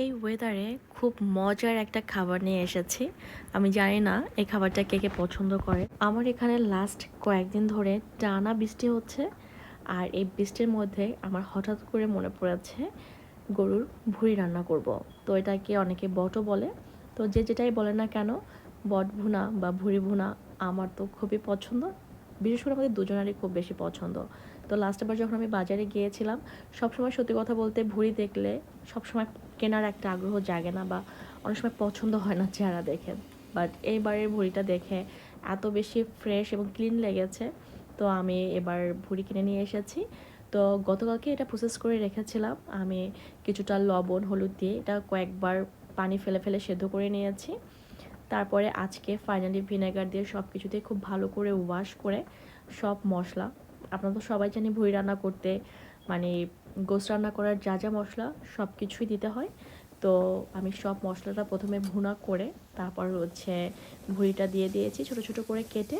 এই ওয়েদারে খুব মজার একটা খাবার নিয়ে এসেছি। আমি জানি না এই খাবারটা কে কে পছন্দ করে। আমার এখানে লাস্ট কয়েকদিন ধরে টানা বৃষ্টি হচ্ছে, আর এই বৃষ্টির মধ্যে আমার হঠাৎ করে মনে পড়েছে গরুর ভুঁড়ি রান্না করব। তো এটাকে অনেকে বটও বলে, তো যে যেটাই বলে না কেন, বট ভুনা বা ভুঁড়ি ভুনা আমার তো খুবই পছন্দ। বিশেষ করে আমাদের দুজনেরই খুব বেশি পছন্দ। তো লাস্টবার যখন আমি বাজারে গিয়েছিলাম, সবসময় সত্যি কথা বলতে ভুঁড়ি দেখলে সবসময় কেনার একটা আগ্রহ জাগে না, বা অনেক সময় পছন্দ হয় না চেহারা দেখে। বাট এইবারের ভুঁড়িটা দেখে এত বেশি ফ্রেশ এবং ক্লিন লেগেছে, তো আমি এবার ভুঁড়ি কিনে নিয়ে এসেছি। তো গতকালকে এটা প্রসেস করে রেখেছিলাম আমি, কিছুটা লবণ হলুদ দিয়ে এটা কয়েকবার পানি ফেলে ফেলে সেদ্ধ করে নিয়েছি। তারপরে আজকে ফাইনালি ভিনেগার দিয়ে সব কিছুতে খুব ভালো করে ওয়াশ করে সব মশলা, আপনারা তো সবাই জানি ভুঁড়ি রান্না করতে মানে গোস্ত রান্না করার যা যা মশলা সব কিছুই দিতে হয়। তো আমি সব মশলাটা প্রথমে ভুনা করে তারপর হচ্ছে ভুঁড়িটা দিয়ে দিয়েছি ছোটো ছোটো করে কেটে।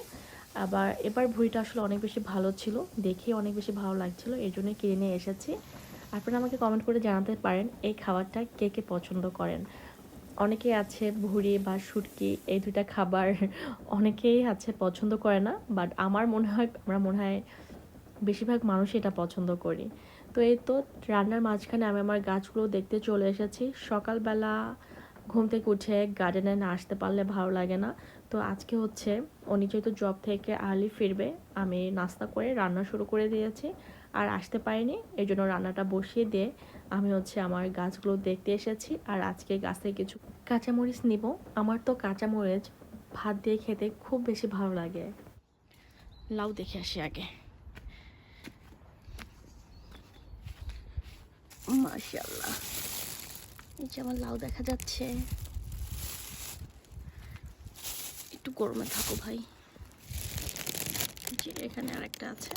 আবার এবার ভুঁড়িটা আসলে অনেক বেশি ভালো ছিল, দেখে অনেক বেশি ভালো লাগছিলো, এই জন্যই কিনে নিয়ে এসেছি। আপনারা আমাকে কমেন্ট করে জানাতে পারেন এই খাবারটা কে কে পছন্দ করেন। অনেকেই আছে ভুঁড়ি বা শুটকি এই দুইটা খাবার অনেকেই আছে পছন্দ করে না, বাট আমার মনে হয় বেশিরভাগ মানুষই এটা পছন্দ করি। তো এই তো রান্নার মাঝখানে আমি আমার গাছগুলো দেখতে চলে এসেছি। সকালবেলা ঘুম থেকে উঠে গার্ডেনে না আসতে পারলে ভালো লাগে না। তো আজকে হচ্ছে উনি যেহেতু জব থেকে আর্লি ফিরবে, আমি নাস্তা করে রান্না শুরু করে দিয়েছি। আর আসতে পারিনি, এই জন্য রান্নাটা বসিয়ে দিয়ে আমি হচ্ছে আমার গাছগুলো দেখতে এসেছি। আর আজকে গাছ থেকে কিছু কাঁচামরিচ নিব। আমার তো কাঁচামরিচ ভাত দিয়ে খেতে খুব বেশি ভালো লাগে। লাউ দেখে আসি আগে। মাশাআল্লাহ, এই যে আমার লাউ দেখা যাচ্ছে। একটু গরমে থাকো ভাই। যে এখানে আরেকটা আছে।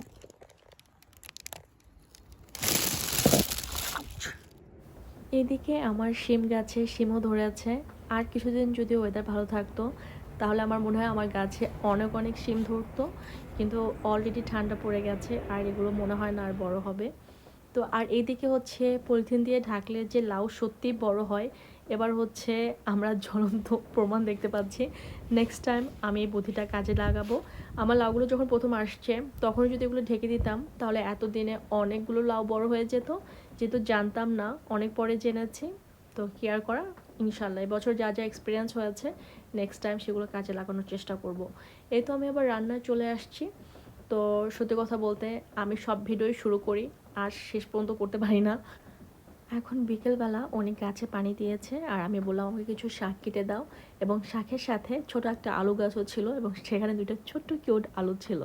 এদিকে আমার শিম গাছে শিমও ধরে আছে। আর কিছুদিন যদি ওয়েদার ভালো থাকতো তাহলে আমার মনে হয় আমার গাছে অনেক অনেক শিম ধরতো, কিন্তু অলরেডি ঠান্ডা পড়ে গেছে আর এগুলো মনে হয় না আর বড় হবে। তো আর এইদিকে হচ্ছে পলিথিন দিয়ে ঢাকলে যে লাউ সত্যিই বড় হয়, এবার হচ্ছে আমরা জ্বলন্ত প্রমাণ দেখতে পাচ্ছি। নেক্সট টাইম আমি এই বুদ্ধিটা কাজে লাগাবো। আমার লাউগুলো যখন প্রথম আসছে তখন যদি এগুলো ঢেকে দিতাম তাহলে এতদিনে অনেকগুলো লাউ বড় হয়ে যেত, যেহেতু জানতাম না অনেক পরে জেনেছি। তো কেয়ার করা, ইনশাল্লাহ এবছর যা যা এক্সপিরিয়েন্স হয়েছে নেক্সট টাইম সেগুলো কাজে লাগানোর চেষ্টা করব। এই তো আমি আবার রান্নায় চলে আসছি। তো সত্যি কথা বলতে আমি সব ভিডিওই শুরু করি আর শেষ পর্যন্ত করতে পারি না। এখন বিকেলবেলা অনেক গাছে পানি দিয়েছে আর আমি বললাম আমাকে কিছু শাক কেটে দাও, এবং শাকের সাথে ছোট একটা আলু গাছও ছিল এবং সেখানে দুইটা ছোট্ট কিউট আলু ছিল।